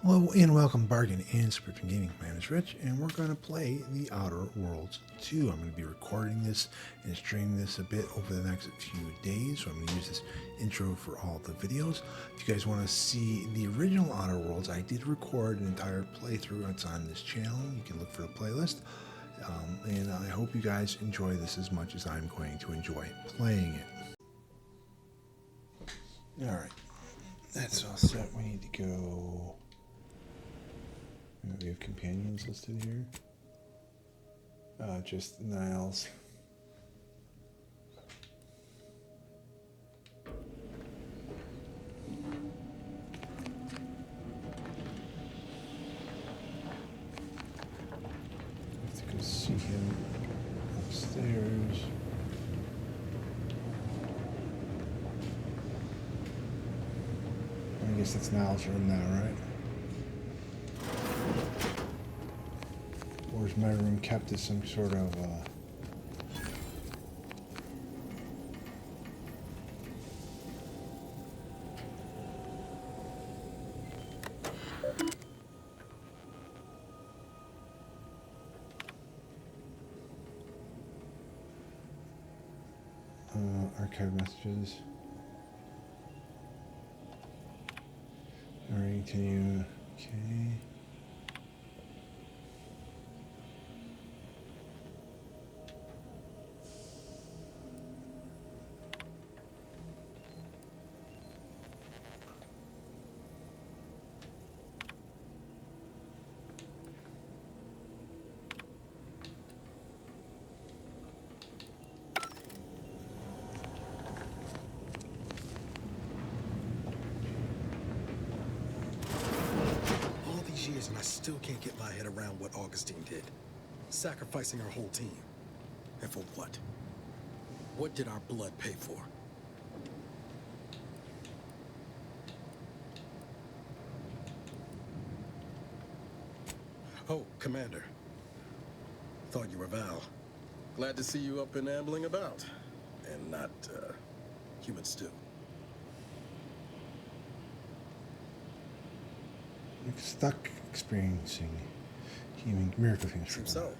Hello and welcome, Bargain and Scripting Gaming. My name is Rich, and we're going to play The Outer Worlds 2. I'm going to be recording this and streaming this a bit over the next few days, so I'm going to use this intro for all the videos. If you guys want to see the original Outer Worlds, I did record an entire playthrough. It's on this channel. You can look for the playlist. And I hope you guys enjoy this as much as I'm going to enjoy playing it. Alright, that's all set. We need to go... We have companions listed here. Just Niles. Have to go see him upstairs. I guess that's Niles' room now, right? Or is my room kept as some sort of archive messages? Alright, continue. Okay. Years and I still can't get my head around what Augustine did. Sacrificing her whole team. And for what? What did our blood pay for? Oh, Commander. Thought you were Val. Glad to see you up and ambling about. And not, human stew. Stuck experiencing human miracle things. Seems so.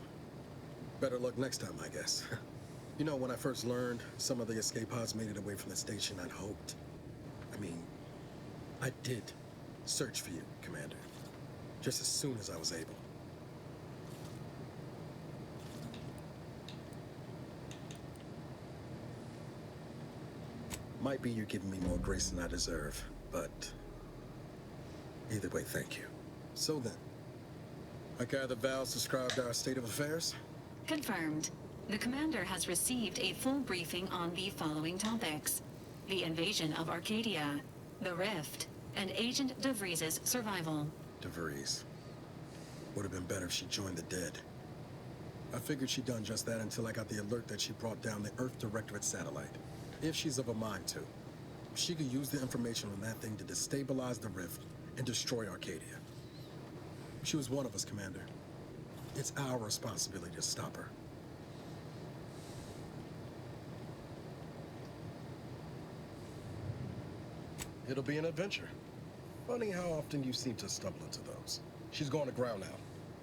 Better luck next time, I guess. You know, when I first learned some of the escape pods made it away from the station, I'd hoped. I did search for you, Commander. Just as soon as I was able. Might be you're giving me more grace than I deserve, but either way, thank you. So then, I gather Val subscribed to our state of affairs? Confirmed. The commander has received a full briefing on the following topics: the invasion of Arcadia, the Rift, and Agent DeVries' survival. DeVries. Would have been better if she joined the dead. I figured she'd done just that until I got the alert that she brought down the Earth Directorate satellite. If she's of a mind to, she could use the information on that thing to destabilize the Rift and destroy Arcadia. She was one of us, Commander. It's our responsibility to stop her. It'll be an adventure. Funny how often you seem to stumble into those. She's going to ground now,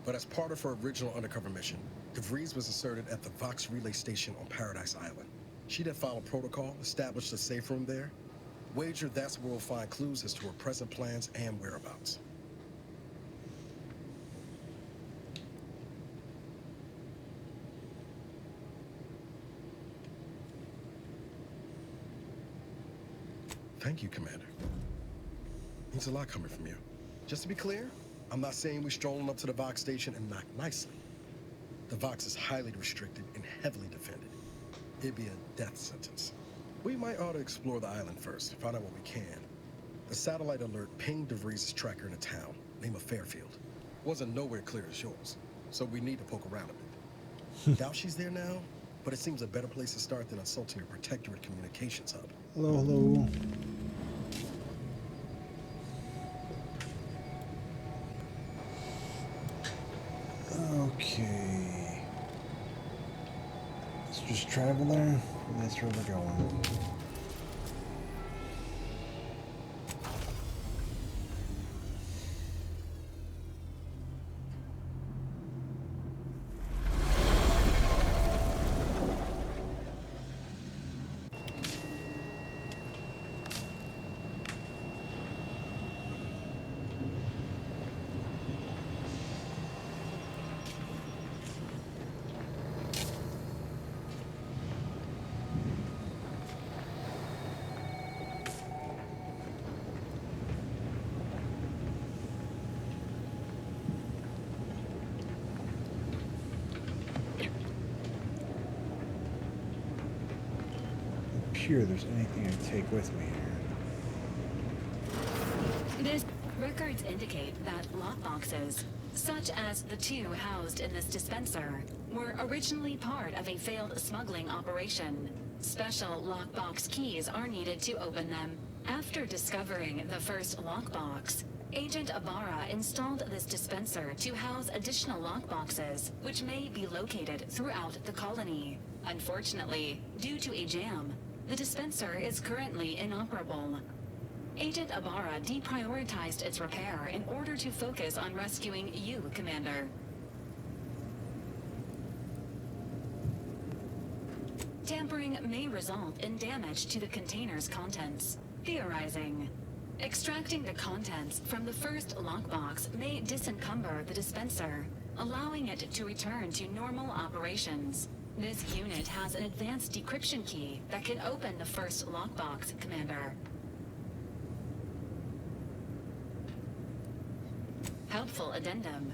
but as part of her original undercover mission, DeVries was inserted at the Vox Relay Station on Paradise Island. She'd have followed protocol, established a safe room there. Wager that's where we'll find clues as to her present plans and whereabouts. Thank you, Commander. Means a lot coming from you. Just to be clear, I'm not saying we're strolling up to the Vox station and knock nicely. The Vox is highly restricted and heavily defended. It'd be a death sentence. We might ought to explore the island first, find out what we can. The satellite alert pinged DeVries' tracker in a town, name of Fairfield. Wasn't nowhere clear as yours, so we need to poke around a bit. Doubt she's there now, but it seems a better place to start than assaulting her protectorate communications hub. Hello, hello. Okay. Let's just travel there. That's where we're going. appear there's anything I take with me here. This records indicate that lockboxes, such as the two housed in this dispenser, were originally part of a failed smuggling operation. Special lockbox keys are needed to open them. After discovering the first lockbox, Agent Ibarra installed this dispenser to house additional lockboxes, which may be located throughout the colony. Unfortunately, due to a jam, the dispenser is currently inoperable. Agent Ibarra deprioritized its repair in order to focus on rescuing you, Commander. Tampering may result in damage to the container's contents. Theorizing. Extracting the contents from the first lockbox may disencumber the dispenser, allowing it to return to normal operations. This unit has an advanced decryption key that can open the first lockbox, Commander. Helpful addendum.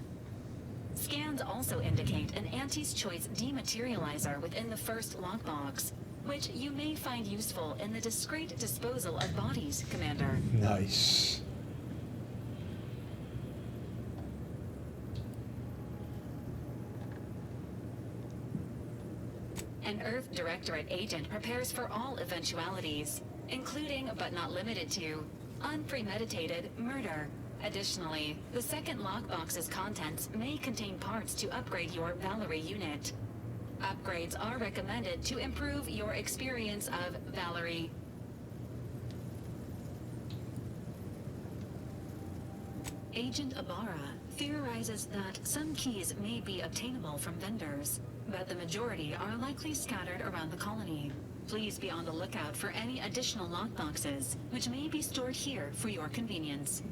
Scans also indicate an Anti's Choice dematerializer within the first lockbox, which you may find useful in the discreet disposal of bodies, Commander. Nice. An Earth Directorate agent prepares for all eventualities, including but not limited to unpremeditated murder. Additionally, the second lockbox's contents may contain parts to upgrade your Valerie unit. Upgrades are recommended to improve your experience of Valerie. Agent Ibarra theorizes that some keys may be obtainable from vendors, but the majority are likely scattered around the colony. Please be on the lookout for any additional lockboxes, which may be stored here for your convenience.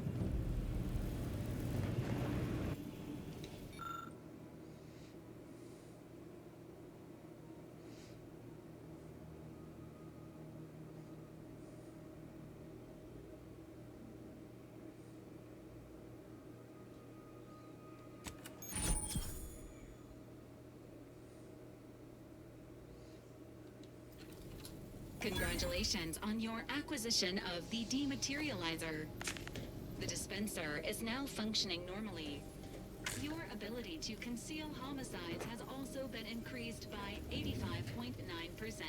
Congratulations on your acquisition of the dematerializer. The dispenser is now functioning normally. Your ability to conceal homicides has also been increased by 85.9%.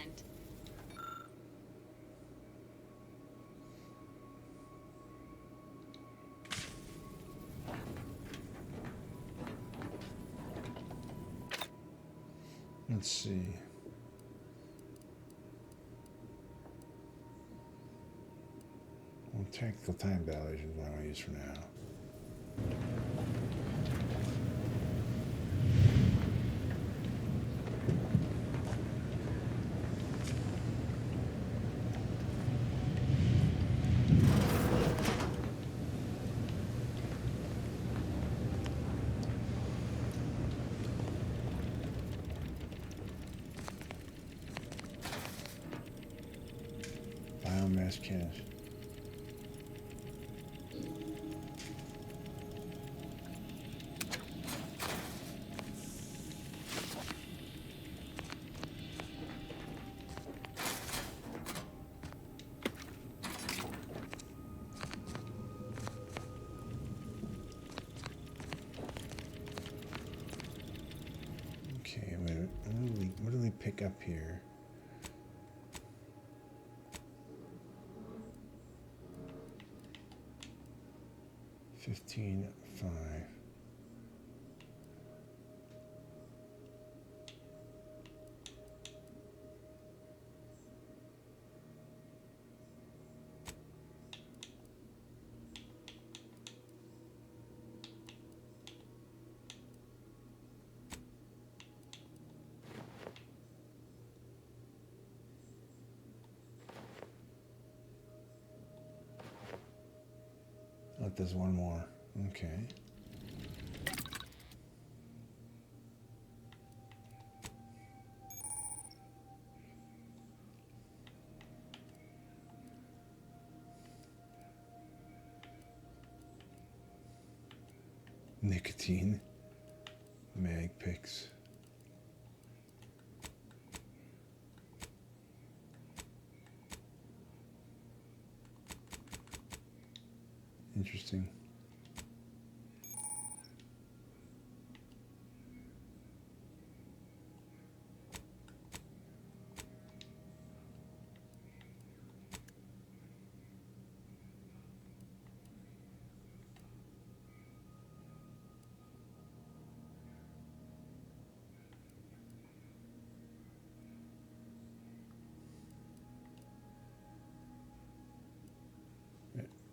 Let's see. Well, tactical time batteries is what I'm going to use for now. Biomass canister. Okay, wait a minute. What do we pick up here? $15.5. Oh, there's one more. Okay. Nicotine. Mag picks. Interesting.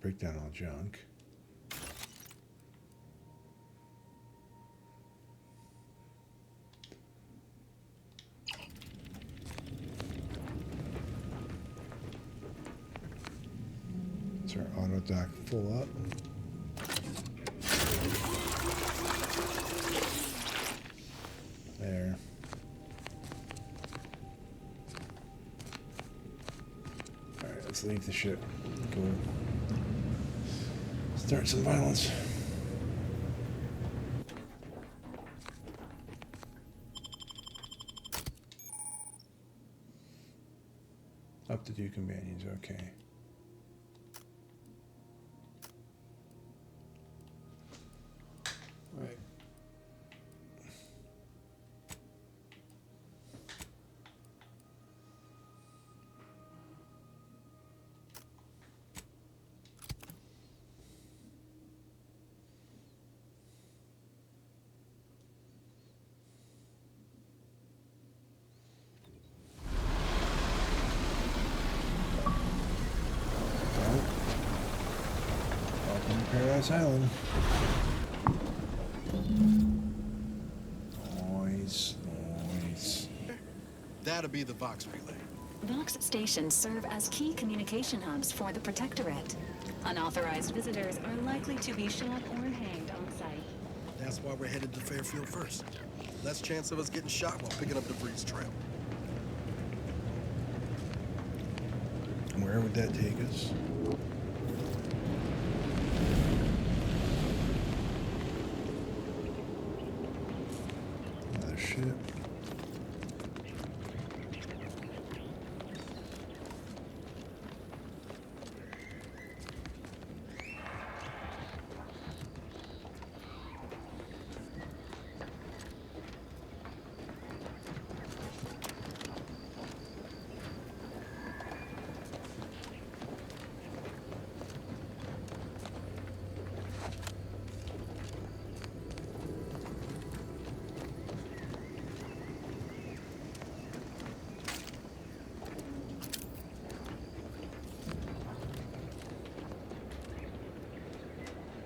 Break down all junk. Is our auto dock full up? There. Alright, let's leave the ship. Go. Start some violence. Up to 2 companions, okay. Right. Welcome to Paradise Island. Nice. That'll be the Vox relay. Vox stations serve as key communication hubs for the Protectorate. Unauthorized visitors are likely to be shot or hanged on site. That's why we're headed to Fairfield first. Less chance of us getting shot while picking up the Breeze trail. Where would that take us? Another ship.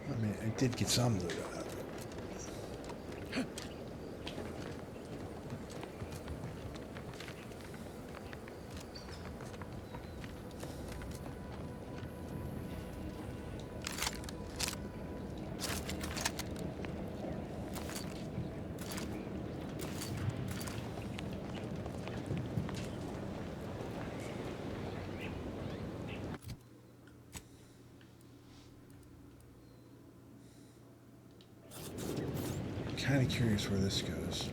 I mean, I did get some loot out of it. Kind of curious where this goes.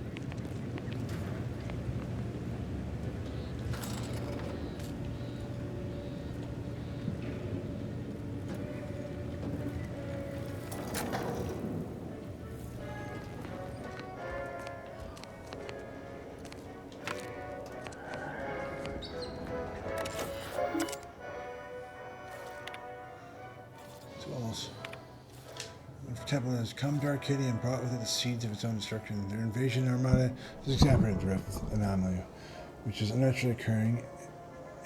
Walls. Temple has come to Arcadia and brought with it the seeds of its own destruction. Their invasion armada has exacerbated the rift anomaly, which is unnaturally occurring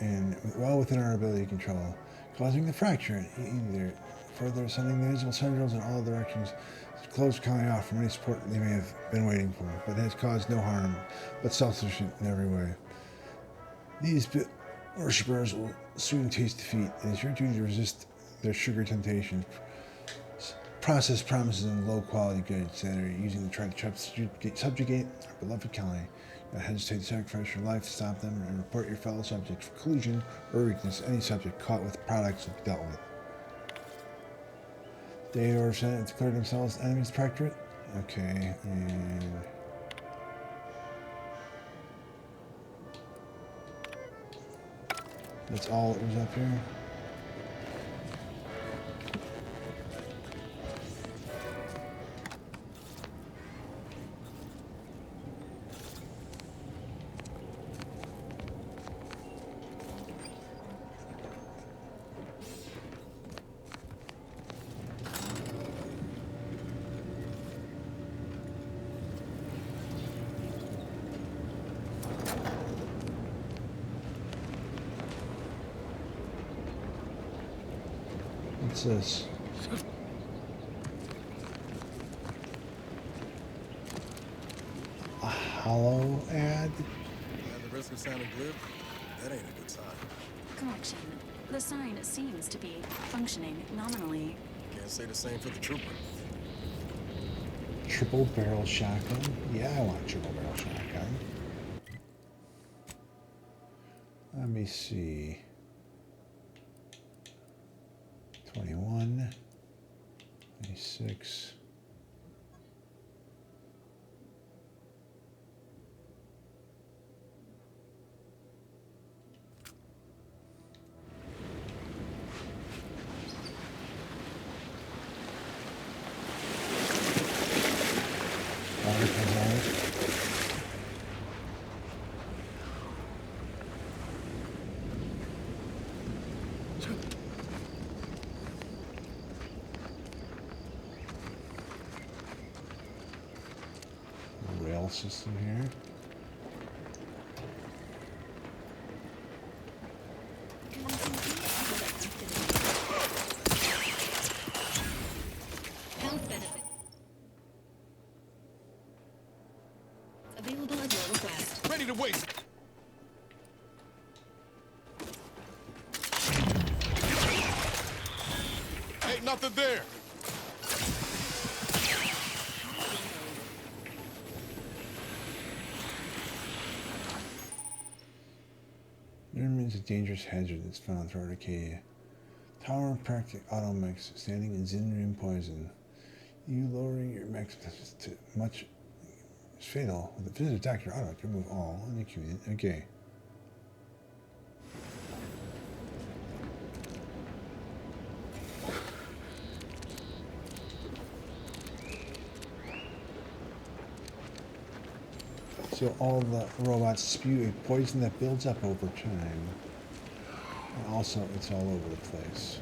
and well within our ability to control, causing the fracture either further sending the invisible tendrils in all directions to close Kali off from any support they may have been waiting for, but has caused no harm, but self-sufficient in every way. These worshippers will soon taste defeat. It is your duty to resist their sugar temptations. Process promises and low-quality goods that are using to try to subjugate our beloved colony. Do not hesitate to sacrifice your life to stop them and report your fellow subjects for collusion or weakness. Any subject caught with products will be dealt with. They or Senate declared themselves enemies of the Protectorate. Okay, and that's all that was up here. What's this? A hollow ad? At the risk of sounding glib, that ain't a good sign. Correction. The sign seems to be functioning nominally. Can't say the same for the trooper. Triple barrel shotgun? Yeah, I want a triple barrel shotgun. Let me see. 21, 26. Water comes out. Rail system here. Health benefit. Available at your request. Ready to waste. Ain't nothing there. There remains a dangerous hazard that's found throughout Arcadia. Tower practic auto mix standing in Zinrim poison. You lowering your max to much is fatal. With the physical attack, your auto can remove all unaccumulated. Okay. So all the robots spew a poison that builds up over time. And also, it's all over the place.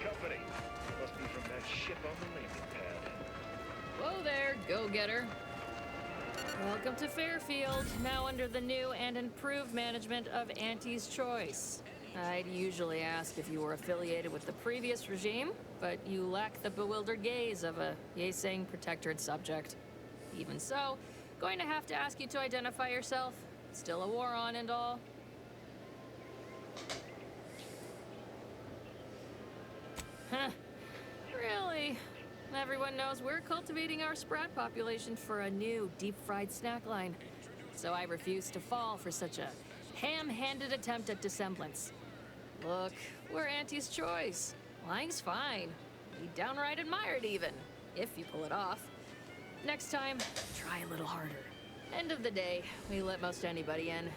Company. Must be from that ship on the landing pad. Whoa there, go-getter. Welcome to Fairfield, now under the new and improved management of Auntie's Choice. I'd usually ask if you were affiliated with the previous regime, but you lack the bewildered gaze of a yay-saying protectorate subject. Even so, going to have to ask you to identify yourself. Still a war on and all. Huh. Really? Everyone knows we're cultivating our sprat population for a new deep-fried snack line. So I refuse to fall for such a ham-handed attempt at dissemblance. Look, we're Auntie's Choice. Lying's fine. We downright admire it even, if you pull it off. Next time, try a little harder. End of the day, we let most anybody in.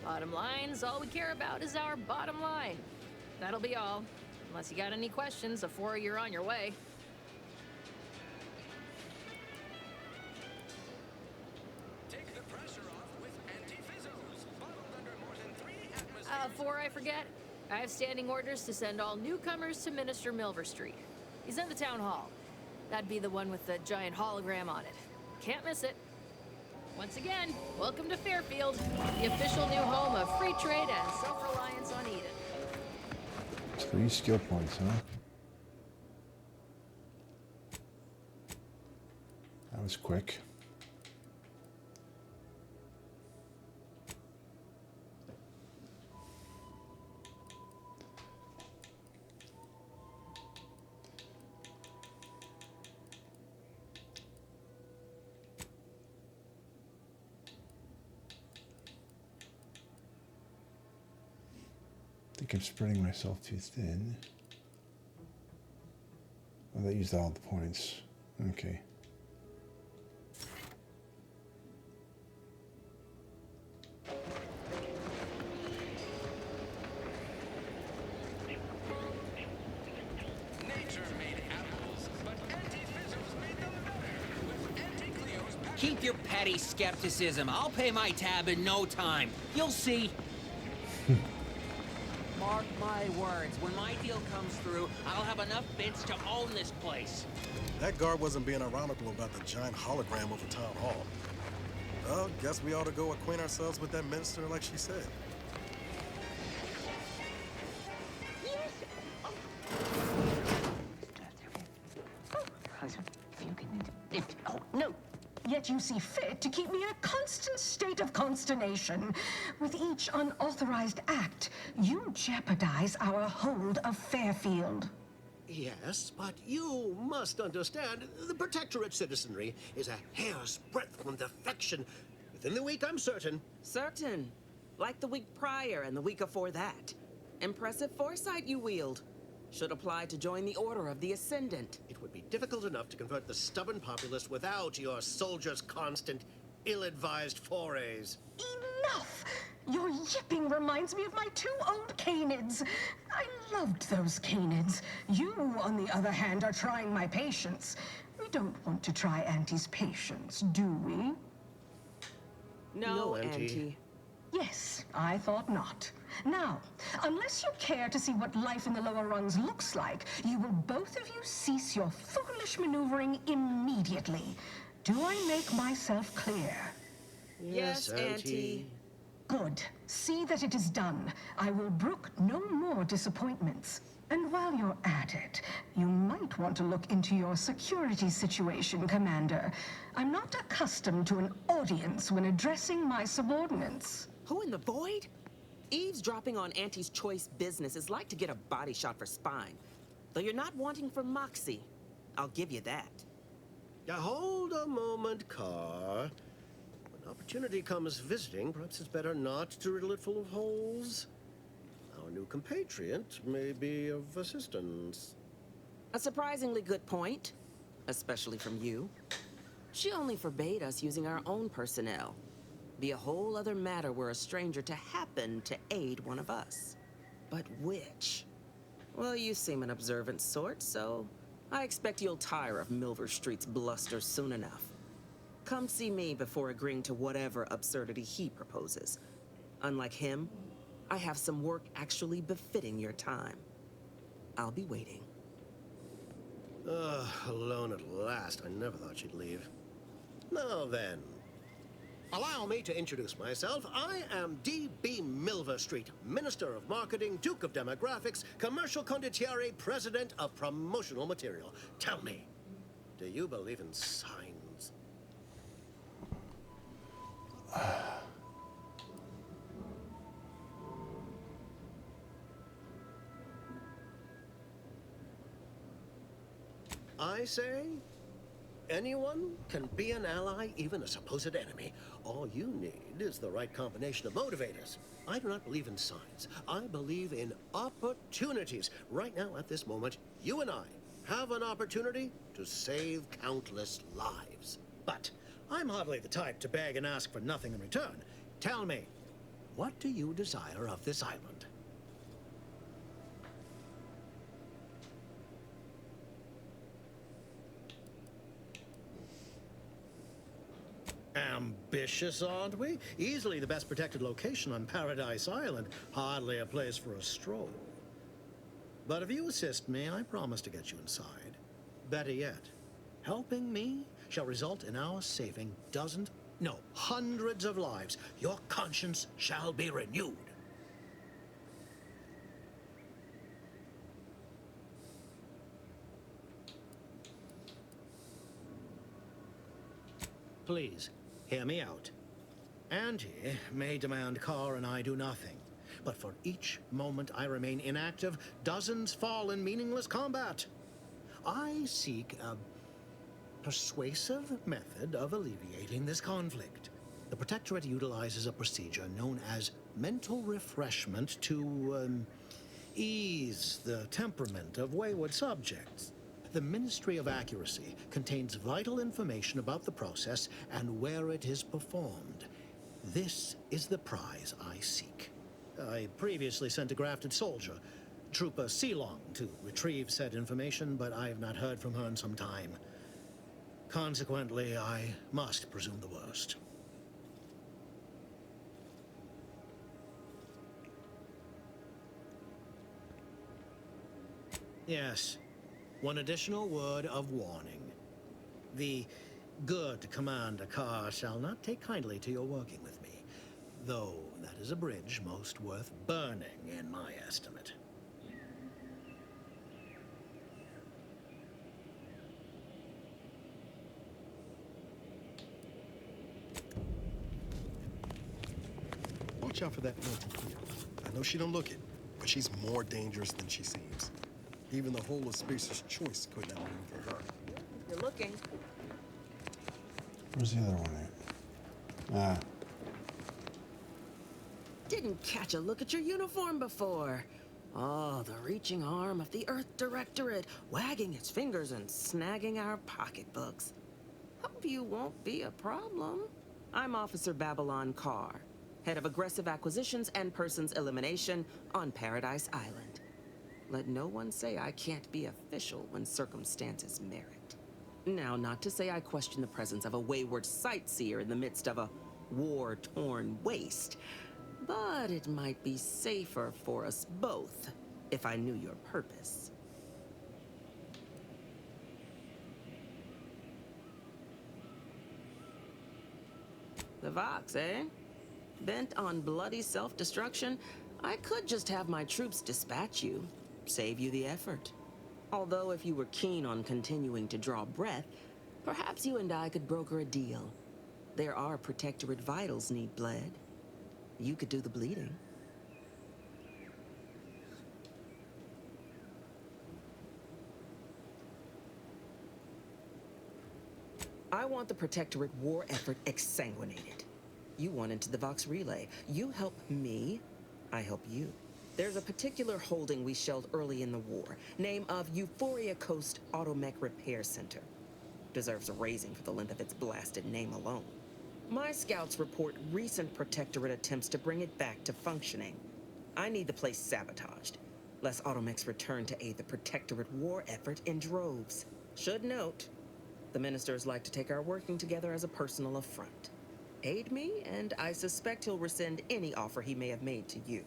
Bottom line's all we care about is our bottom line. That'll be all. Unless you got any questions before you're on your way. Take the pressure off with Anti-Fizzos, bottled under more than 3 atmospheres. Before I forget, I have standing orders to send all newcomers to Minister Milver Street. He's in the town hall. That'd be the one with the giant hologram on it. Can't miss it. Once again, welcome to Fairfield, the official new home of free trade and self-reliance on Eden. 3 skill points, huh? That was quick. I think I'm spreading myself too thin. Oh, that used all the points. Okay. Nature made apples, but Anti-Fizzos made them better. With Anti-Cleo's pack- Keep your petty skepticism. I'll pay my tab in no time. You'll see. Mark my words, when my deal comes through, I'll have enough bits to own this place. That guard wasn't being ironical about the giant hologram over town hall. Well, guess we ought to go acquaint ourselves with that minister like she said. Oh, no. Yet you see fit to keep me in a constant state of consternation. With each unauthorized act, you jeopardize our hold of Fairfield. Yes, but you must understand, the Protectorate citizenry is a hair's breadth from defection. Within the week, I'm certain. Certain. Like the week prior and the week before that. Impressive foresight you wield. Should apply to join the Order of the Ascendant. It would be difficult enough to convert the stubborn populace without your soldiers' constant, ill-advised forays. Enough! Your yipping reminds me of my 2 old canids. I loved those canids. You, on the other hand, are trying my patience. We don't want to try Auntie's patience, do we? No, Auntie. Auntie. Yes, I thought not. Now, unless you care to see what life in the lower rungs looks like, you will both of you cease your foolish maneuvering immediately. Do I make myself clear? Yes, Auntie. Good. See that it is done. I will brook no more disappointments. And while you're at it, you might want to look into your security situation, Commander. I'm not accustomed to an audience when addressing my subordinates. Who in the void? Eavesdropping on Auntie's choice business is like to get a body shot for spine. Though you're not wanting for moxie. I'll give you that. Now, hold a moment, Carr. When opportunity comes visiting, perhaps it's better not to riddle it full of holes. Our new compatriot may be of assistance. A surprisingly good point. Especially from you. She only forbade us using our own personnel. Be a whole other matter were a stranger to happen to aid one of us. But which? Well, you seem an observant sort, so I expect you'll tire of Milver Street's bluster soon enough. Come see me before agreeing to whatever absurdity he proposes. Unlike him, I have some work actually befitting your time. I'll be waiting. Alone at last. I never thought she'd leave. Now then, allow me to introduce myself. I am D.B. Milver Street, Minister of Marketing, Duke of Demographics, Commercial Condottiere, President of Promotional Material. Tell me, do you believe in signs? I say, anyone can be an ally, even a supposed enemy. All you need is the right combination of motivators. I do not believe in signs. I believe in opportunities. Right now, at this moment, you and I have an opportunity to save countless lives. But I'm hardly the type to beg and ask for nothing in return. Tell me, what do you desire of this island? Ambitious, aren't we? Easily the best protected location on Paradise Island. Hardly a place for a stroll. But if you assist me, I promise to get you inside. Better yet, helping me shall result in our saving dozens, no, hundreds of lives. Your conscience shall be renewed. Please, hear me out. Auntie may demand Carr and I do nothing. But for each moment I remain inactive, dozens fall in meaningless combat. I seek a persuasive method of alleviating this conflict. The Protectorate utilizes a procedure known as mental refreshment to ease the temperament of wayward subjects. The Ministry of Accuracy contains vital information about the process and where it is performed. This is the prize I seek. I previously sent a grafted soldier, Trooper Sealong, to retrieve said information, but I have not heard from her in some time. Consequently, I must presume the worst. Yes. One additional word of warning. The good Commander Carr shall not take kindly to your working with me, though that is a bridge most worth burning in my estimate. Watch out for that Auntie. I know she don't look it, but she's more dangerous than she seems. Even the whole of Spacer's Choice could not mean for her. You're looking. Where's the other one at? Didn't catch a look at your uniform before. Oh, the reaching arm of the Earth Directorate, wagging its fingers and snagging our pocketbooks. Hope you won't be a problem. I'm Officer Babylon Carr, head of aggressive acquisitions and persons elimination on Paradise Island. Let no one say I can't be official when circumstances merit. Now, not to say I question the presence of a wayward sightseer in the midst of a war-torn waste, but it might be safer for us both if I knew your purpose. The Vox, eh? Bent on bloody self-destruction? I could just have my troops dispatch you, save you the effort. Although if you were keen on continuing to draw breath, perhaps you and I could broker a deal. There are Protectorate vitals need bled. You could do the bleeding. I want the Protectorate war effort exsanguinated. You want into the Vox Relay. You help me, I help you. There's a particular holding we shelled early in the war, name of Euphoria Coast Automech Repair Center. Deserves a raising for the length of its blasted name alone. My scouts report recent Protectorate attempts to bring it back to functioning. I need the place sabotaged, lest Automechs return to aid the Protectorate war effort in droves. Should note, the ministers like to take our working together as a personal affront. Aid me, and I suspect he'll rescind any offer he may have made to you.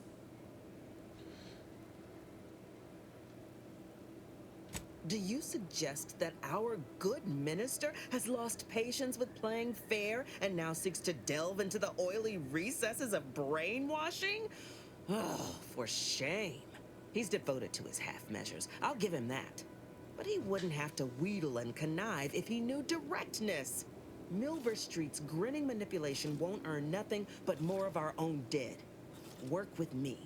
Do you suggest that our good minister has lost patience with playing fair and now seeks to delve into the oily recesses of brainwashing? Oh, for shame. He's devoted to his half measures. I'll give him that. But he wouldn't have to wheedle and connive if he knew directness. Milver Street's grinning manipulation won't earn nothing but more of our own dead. Work with me.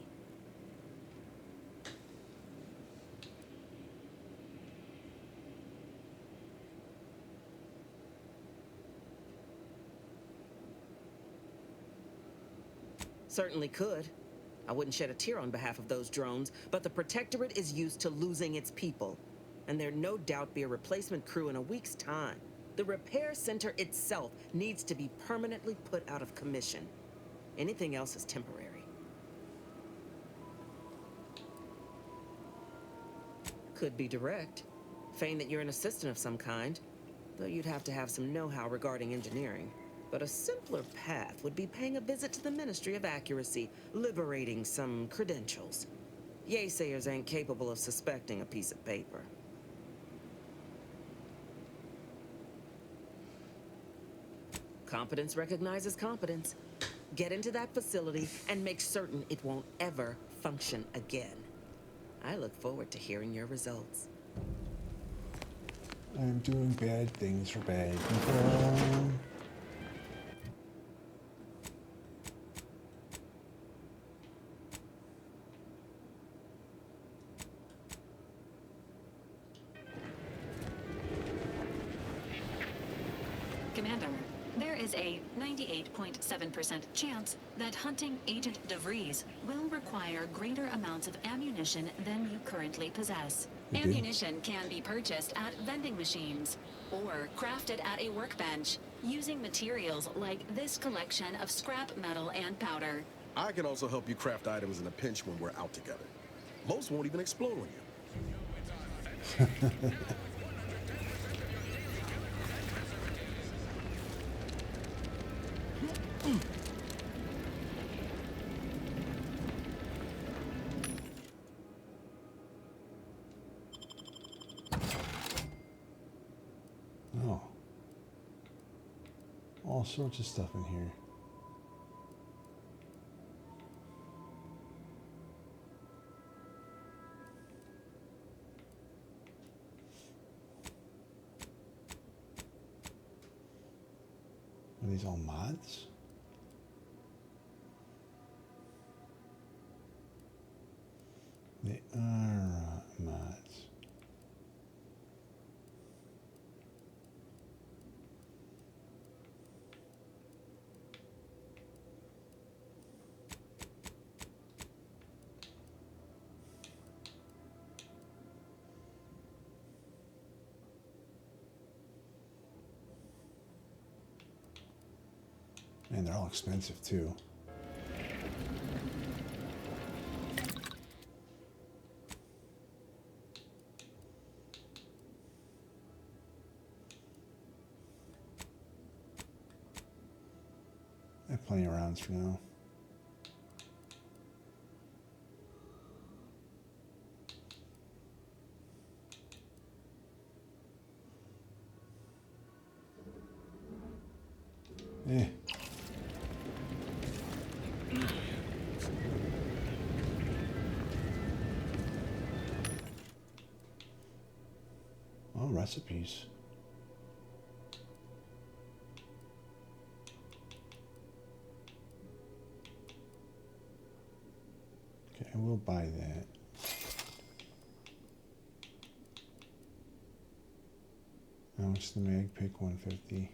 Certainly could. I wouldn't shed a tear on behalf of those drones, but the Protectorate is used to losing its people. And there'd no doubt be a replacement crew in a week's time. The repair center itself needs to be permanently put out of commission. Anything else is temporary. Could be direct. Feign that you're an assistant of some kind, though you'd have to have some know-how regarding engineering. But a simpler path would be paying a visit to the Ministry of Accuracy, liberating some credentials. Yaysayers ain't capable of suspecting a piece of paper. Competence recognizes competence. Get into that facility and make certain it won't ever function again. I look forward to hearing your results. I'm doing bad things for bad people. Commander, there is a 98.7% chance that hunting Agent DeVries will require greater amounts of ammunition than you currently possess. Ammunition can be purchased at vending machines or crafted at a workbench using materials like this collection of scrap metal and powder. I can also help you craft items in a pinch when we're out together. Most won't even explode on you. All sorts of stuff in here. Are these all mods? They are mods. Man, they're all expensive too. I have plenty of rounds for now. Eh. Oh, recipes. Okay, I will buy that. How much the mag pick? 150.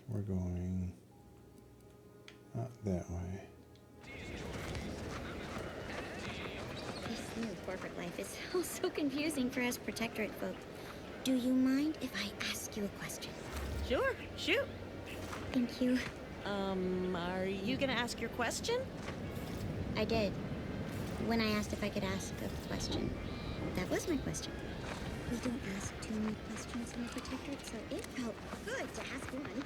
We're going up that way. This new corporate life is so confusing for us protectorate folk. Do you mind if I ask you a question? Sure, shoot. Thank you. Are you gonna ask your question? I did. When I asked if I could ask a question. That was my question. We don't ask too many questions in the protectorate, so it felt good to ask one.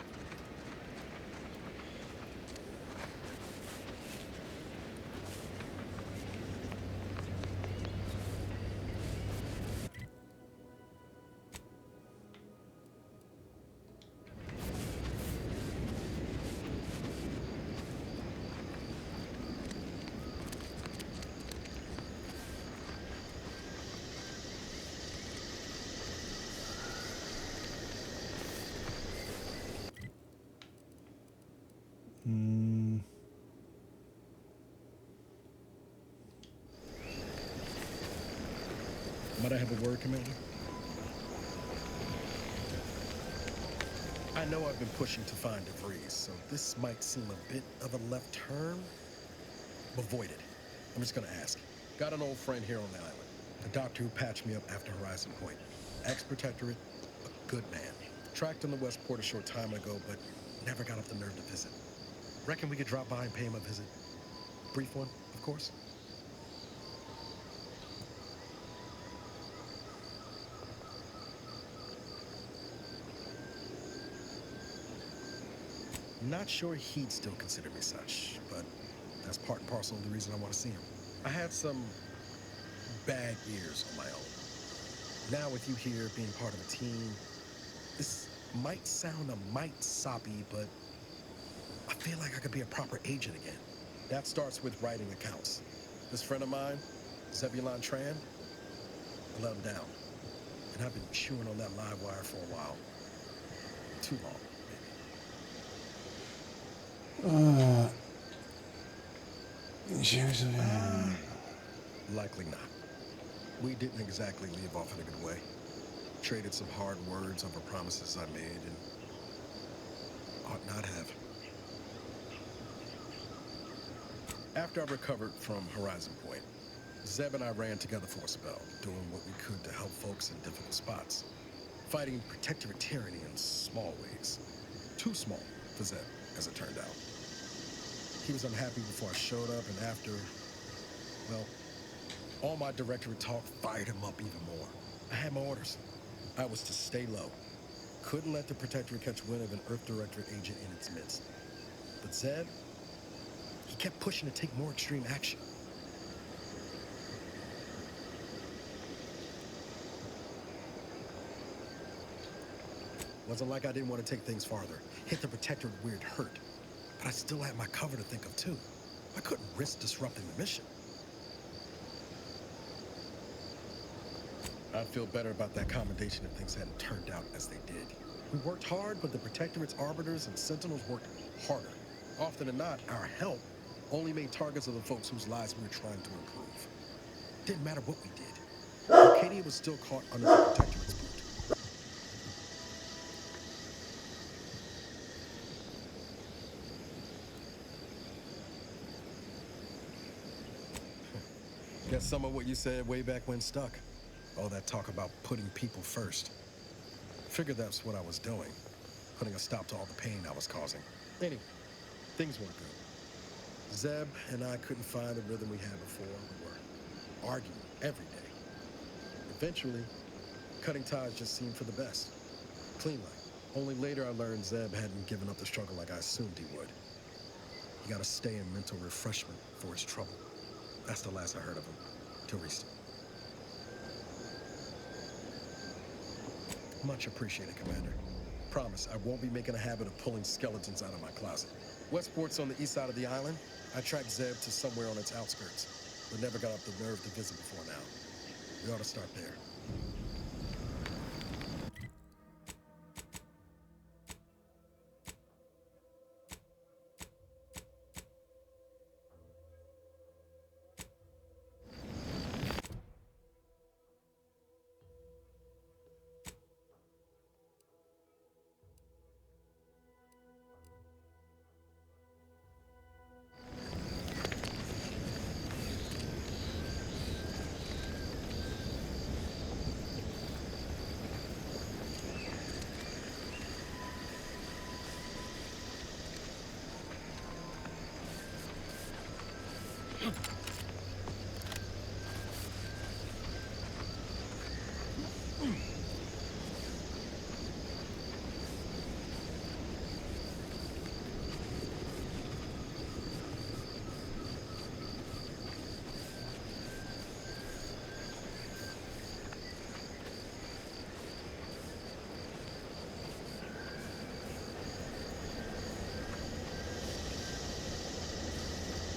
Might I have a word, Commander? I know I've been pushing to find DeVries, so this might seem a bit of a left turn. Avoid it. I'm just gonna ask. Got an old friend here on the island. The doctor who patched me up after Horizon Point. Ex-protectorate, a good man. Tracked him to Westport a short time ago, but never got up the nerve to visit. Reckon we could drop by and pay him a visit? Brief one, of course. Not sure he'd still consider me such, but that's part and parcel of the reason I want to see him. I had some bad years on my own. Now with you here being part of a team, this might sound a mite soppy, but I feel like I could be a proper agent again. That starts with writing accounts. This friend of mine, Zebulon Tran, I let him down. And I've been chewing on that live wire for a while. Too long. Likely not. We didn't exactly leave off in a good way. Traded some hard words over promises I made and ought not have. After I recovered from Horizon Point, Zeb and I ran together for a spell, doing what we could to help folks in difficult spots. Fighting protectorate tyranny in small ways. Too small for Zeb, as it turned out. He was unhappy before I showed up, and after, well, all my directorate talk fired him up even more. I had my orders. I was to stay low, Couldn't let the Protectorate catch wind of an Earth Directorate agent in its midst. But Zeb, he kept pushing to take more extreme action. Wasn't like I didn't want to take things farther. Hit the Protectorate where it hurt. But I still had my cover to think of too. I couldn't risk disrupting the mission. I'd feel better about that commendation if things hadn't turned out as they did. We worked hard, but the Protectorate's arbiters and sentinels worked harder. Often than not, our help only made targets of the folks whose lives we were trying to improve. Didn't matter what we did. Arcadia was still caught under the Protectorate's boot. Guess some of what you said way back when stuck. All that talk about putting people first. Figured that's what I was doing. Putting a stop to all the pain I was causing. Anyway, things weren't good. Zeb and I couldn't find the rhythm we had before. We were arguing every day. Eventually, cutting ties just seemed for the best. Clean like. Only later I learned Zeb hadn't given up the struggle like I assumed he would. He gotta stay in mental refreshment for his trouble. That's the last I heard of him. Till recently. Much appreciated, Commander. Promise, I won't be making a habit of pulling skeletons out of my closet. Westport's on the east side of the island. I tracked Zeb to somewhere on its outskirts, but never got up the nerve to visit before now. We ought to start there.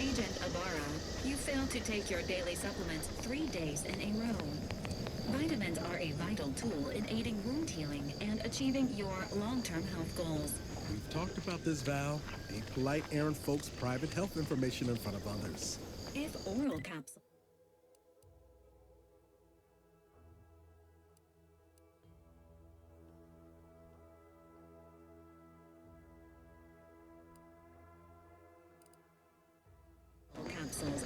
Agent Ibarra, you failed to take your daily supplements 3 days in a row. Vitamins are a vital tool in aiding wound healing and achieving your long-term health goals. We've talked about this, Val. Ain't polite airing folks' private health information in front of others. If oral capsules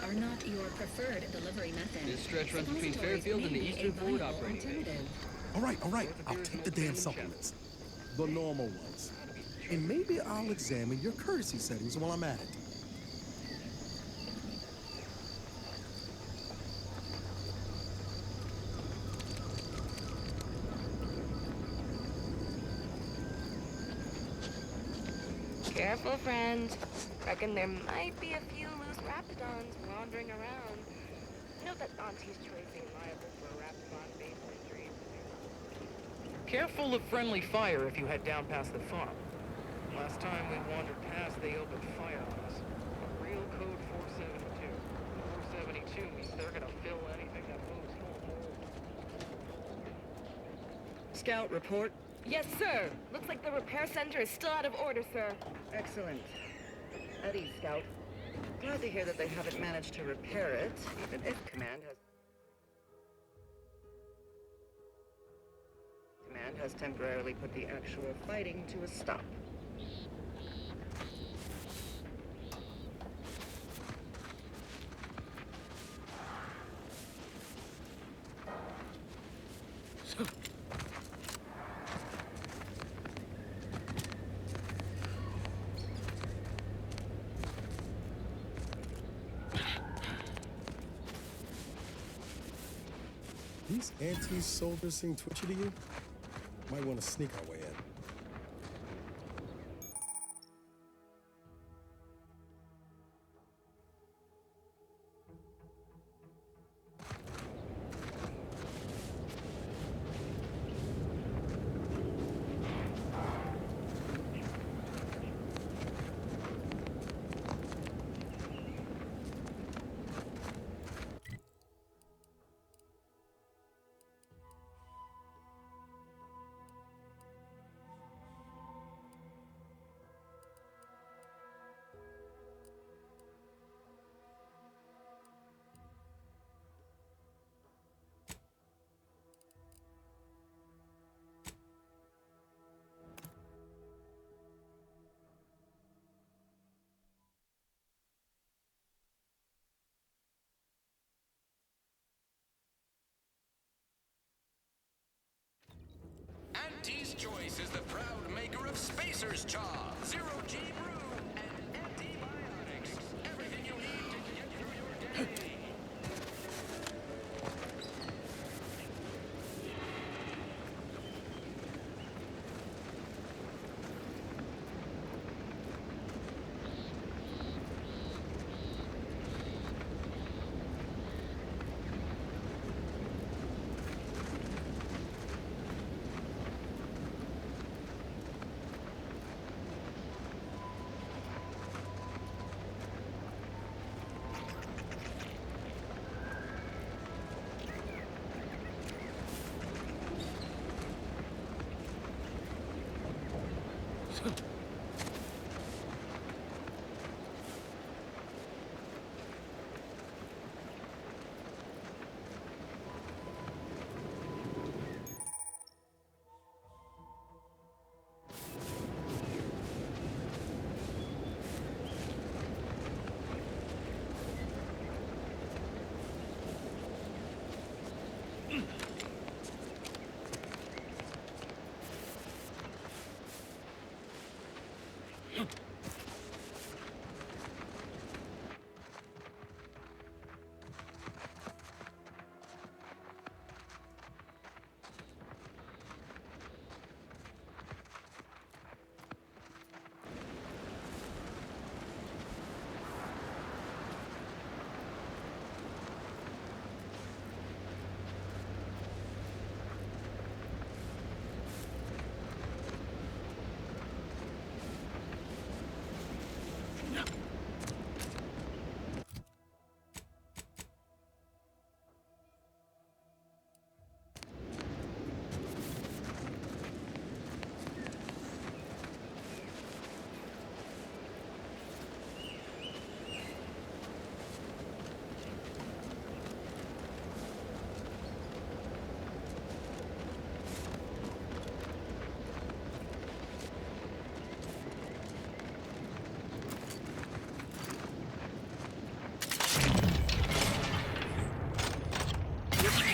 are not your preferred delivery method, This stretch runs between Fairfield and the Eastern Ford operating base. All right. I'll take the damn supplements. The normal ones. And maybe I'll examine your courtesy settings while I'm at it. Careful, friend. Reckon there might be a few loose raptidons wandering around. Note that Auntie's choice ain't liable for a raptidon-based injury. Careful of friendly fire if you head down past the farm. Last time we wandered past, they opened fire on us. A real code 472. 472 means they're gonna fill anything that moves full of Scout, report. Yes, sir. Looks like the repair center is still out of order, sir. Excellent. At ease, Scout. Glad to hear that they haven't managed to repair it, even if Command has temporarily put the actual fighting to a stop. These anti-soldiers seem twitchy to you? Might want to sneak our way in. Lockbox is the proud maker of Spacer's Chaw, Zero-G Brew, and antibiotics. Everything you need to get through your day.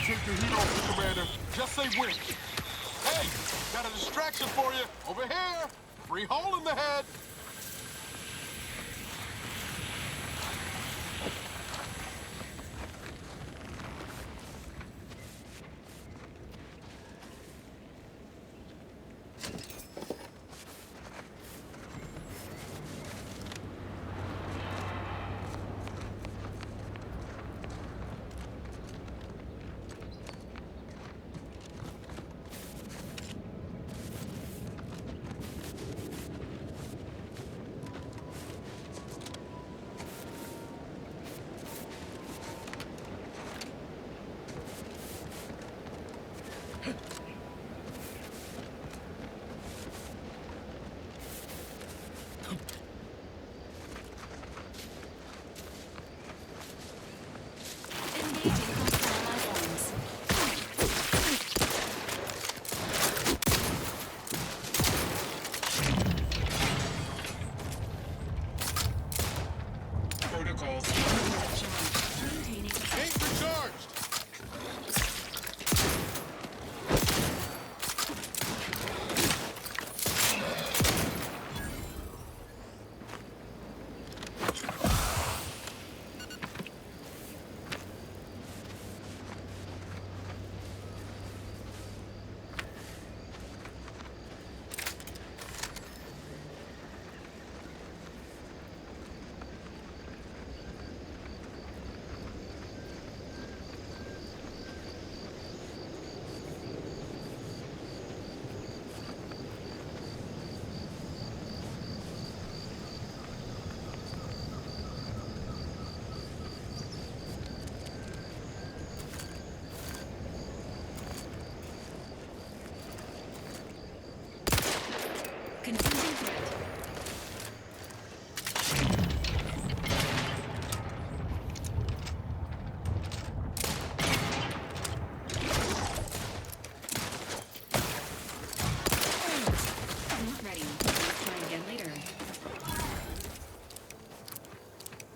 Take the heat off the Commander. Just say when. Hey, got a distraction for you. Over here. Free hole in the head.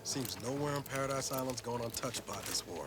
Seems nowhere on Paradise Island's going untouched by this war.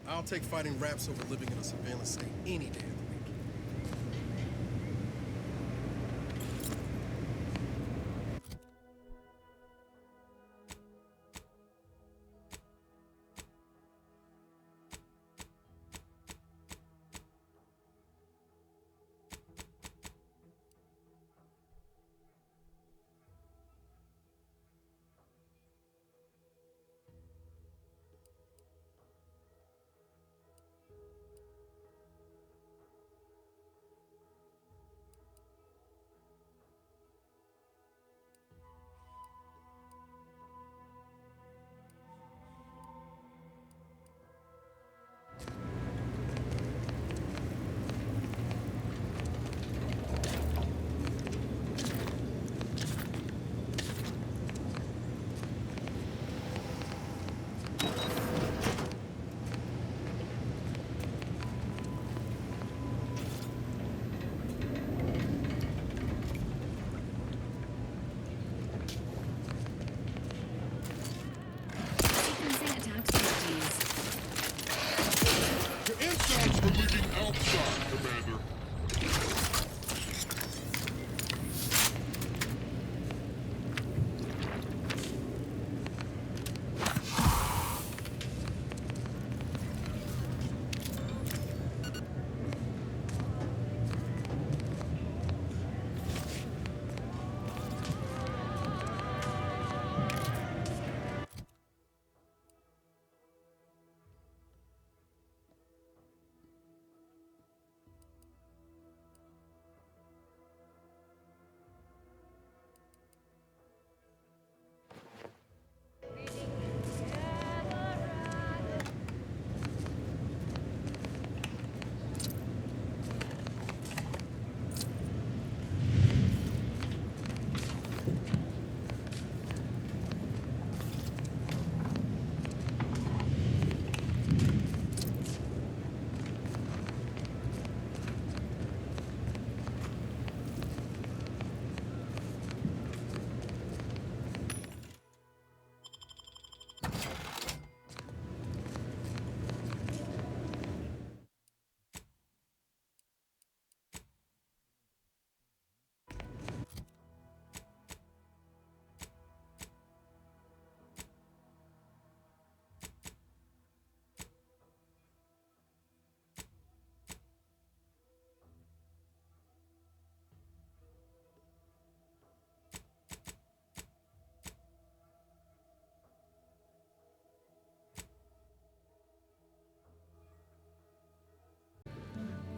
I'll take fighting raps over living in a surveillance state any day of the week. We're leaving outside, Commander.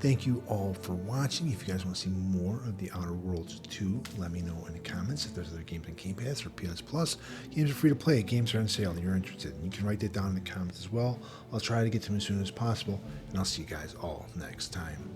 Thank you all for watching. If you guys want to see more of The Outer Worlds 2, let me know in the comments. If there's other games on Game Pass or PS Plus, games are free to play. Games are on sale and you're interested. You can write that down in the comments as well. I'll try to get to them as soon as possible, and I'll see you guys all next time.